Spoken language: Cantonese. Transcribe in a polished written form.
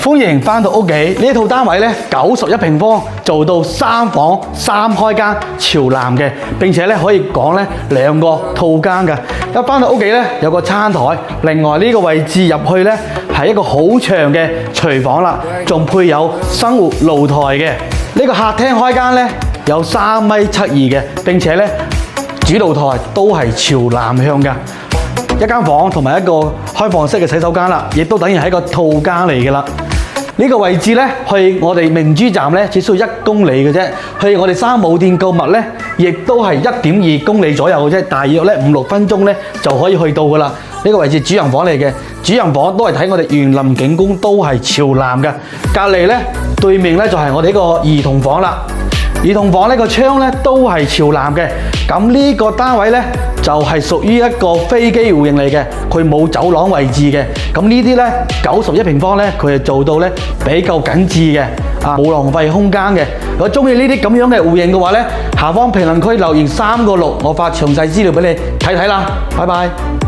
歡迎返到屋企，呢套單位呢91平方，做到3房3開間朝南嘅，並且呢可以講呢2個套間嘅。一返到屋企呢有個餐台，另外呢個位置入去呢係一個好長嘅廚房啦，仲配有生活露台嘅。呢個客廳開間呢有3.72米嘅，並且呢主露台都係朝南向㗎。一間房同埋一個開放式嘅洗手間啦，亦都等於係一個套間嚟嘅啦。呢個位置呢，去我哋明珠站呢，只需要1公里嘅啫。去我哋山姆店購物呢，亦都係1.2公里左右嘅啫。大約呢5-6分鐘呢就可以去到噶啦。呢個位置主人房嚟嘅，主人房都係睇我哋園林景觀，都係朝南嘅。隔離呢，對面呢就係我哋呢個兒童房啦。兒童房呢個窗呢都係朝南嘅。咁呢個單位呢，就係屬於一個飛機戶型嚟嘅，佢冇走廊位置嘅。咁呢啲呢91平方呢，佢係做到呢比較緊緻嘅，冇浪費空間嘅。如果中意呢啲咁樣嘅戶型嘅話呢，下方評論區留言3個6，我發詳細資料俾你睇睇啦。拜拜。